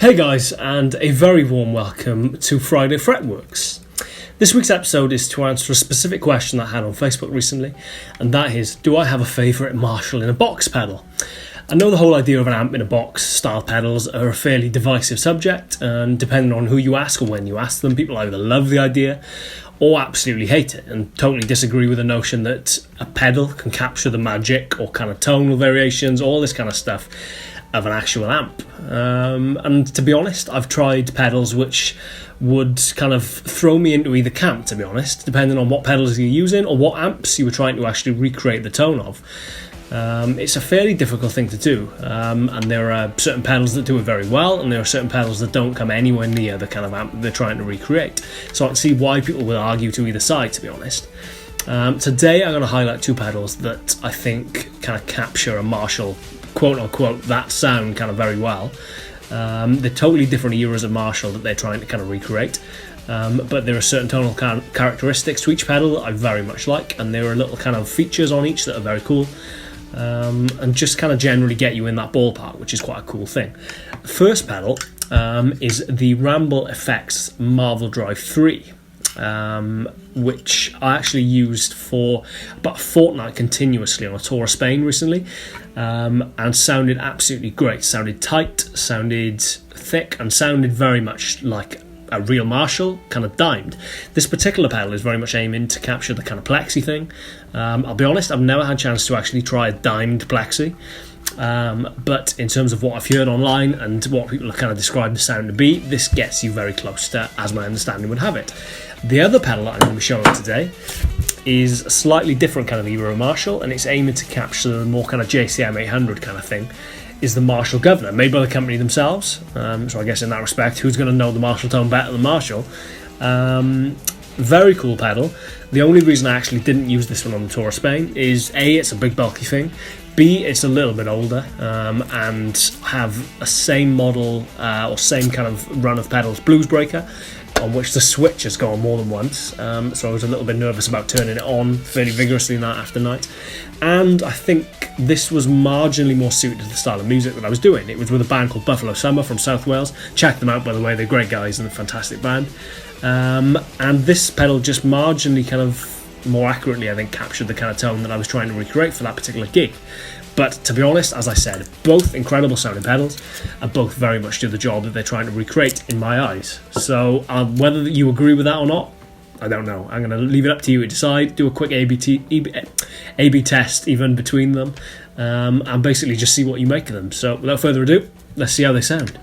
Hey guys, and a very warm welcome to Friday Fretworks. This week's episode is to answer a specific question that I had on Facebook recently, and that is, do I have a favourite Marshall in a box pedal? I know the whole idea of an amp in a box style pedals are a fairly divisive subject, and depending on who you ask or when you ask them, people either love the idea or absolutely hate it and totally disagree with the notion that a pedal can capture the magic or kind of tonal variations, all this kind of stuff of an actual amp. And to be honest, I've tried pedals which would kind of throw me into either camp, to be honest, depending on what pedals you're using or what amps you were trying to actually recreate the tone of. It's a fairly difficult thing to do, and there are certain pedals that do it very well, and there are certain pedals that don't come anywhere near the kind of amp they're trying to recreate. So I can see why people will argue to either side, to be honest. Today I'm going to highlight two pedals that I think kind of capture a Marshall, quote unquote, that sound kind of very well. They're totally different eras of Marshall that they're trying to kind of recreate. But there are certain tonal characteristics to each pedal that I very much like, and there are little kind of features on each that are very cool, and just kind of generally get you in that ballpark, which is quite a cool thing. The first pedal is the Ramble Effects Marvel Drive 3, which I actually used for about a fortnight continuously on a tour of Spain recently, and sounded absolutely great. Sounded tight, sounded thick, and sounded very much like a real Marshall, kind of dimed. This particular pedal is very much aiming to capture the kind of plexi thing. I'll be honest, I've never had a chance to actually try a dimed plexi, but in terms of what I've heard online and what people have kind of described the sound to be, this gets you very close to as my understanding would have it. The other pedal that I'm going to be showing today is a slightly different kind of era of Marshall, and it's aiming to capture the more kind of JCM 800 kind of thing, is the Marshall Guv'nor, made by the company themselves. So I guess in that respect, who's going to know the Marshall tone better than Marshall? Very cool pedal. The only reason I actually didn't use this one on the tour of Spain is A, it's a big bulky thing, B, it's a little bit older, and have a same model or same kind of run of pedals, Blues Breaker, on which the switch has gone more than once, so I was a little bit nervous about turning it on fairly vigorously night after night. And I think this was marginally more suited to the style of music that I was doing. It was with a band called Buffalo Summer from South Wales. Check them out, by the way, they're great guys and a fantastic band. And this pedal just marginally kind of more accurately, I think, captured the kind of tone that I was trying to recreate for that particular gig. But to be honest, as I said, both incredible sounding pedals and both very much do the job that they're trying to recreate in my eyes. So whether you agree with that or not, I don't know. I'm going to leave it up to you to decide, do a quick A/B test even between them, and basically just see what you make of them. So without further ado, let's see how they sound.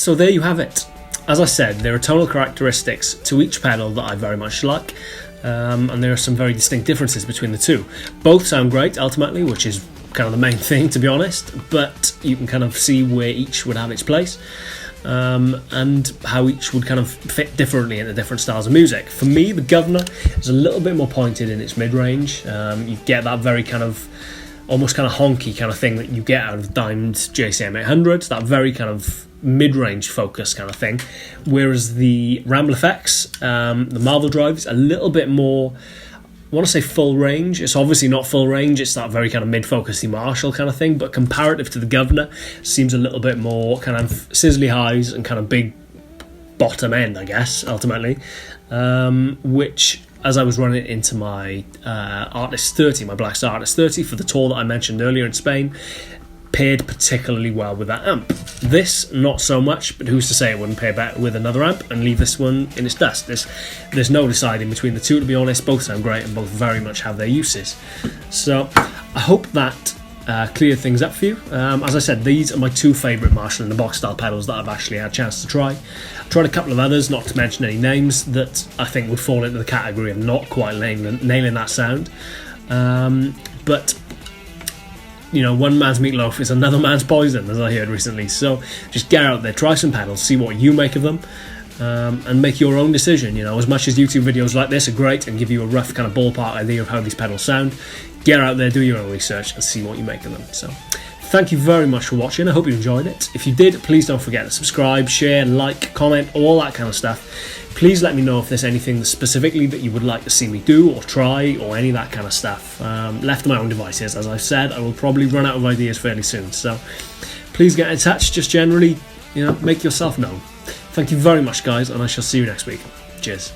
so there you have it. As I said, there are tonal characteristics to each pedal that I very much like, and there are some very distinct differences between the two. Both sound great ultimately, which is kind of the main thing, to be honest, but you can kind of see where each would have its place, and how each would kind of fit differently into different styles of music. For me, the Guv'nor is a little bit more pointed in its mid-range. You get that very kind of almost kind of honky kind of thing that you get out of Diamond JCM 800s, that very kind of mid-range focus kind of thing, whereas the Ramble effects, the Marvel drive, is a little bit more, I want to say full range. It's obviously not full range, it's that very kind of mid-focusy Marshall kind of thing, but comparative to the Guv'nor, seems a little bit more kind of sizzly highs and kind of big bottom end, I guess, ultimately, which, as I was running it into my Artist 30, my Black Star Artist 30 for the tour that I mentioned earlier in Spain, paired particularly well with that amp. This, not so much, but who's to say it wouldn't pair better with another amp and leave this one in its dust? There's no deciding between the two, to be honest. Both sound great and both very much have their uses. So I hope that cleared things up for you. As I said, these are my two favourite Marshall in the Box style pedals that I've actually had a chance to try. I've tried a couple of others, not to mention any names, that I think would fall into the category of not quite nailing that sound. But you know, one man's meatloaf is another man's poison, as I heard recently. So just get out there, try some pedals, see what you make of them, and make your own decision. You know, as much as YouTube videos like this are great and give you a rough kind of ballpark idea of how these pedals sound, get out there, do your own research, and see what you make of them. So thank you very much for watching. I hope you enjoyed it. If you did, please don't forget to subscribe, share, like, comment, all that kind of stuff. Please let me know if there's anything specifically that you would like to see me do or try, or any of that kind of stuff. Left to my own devices, as I've said, I will probably run out of ideas fairly soon. So please get in touch. Just generally, you know, make yourself known. Thank you very much, guys, and I shall see you next week. Cheers.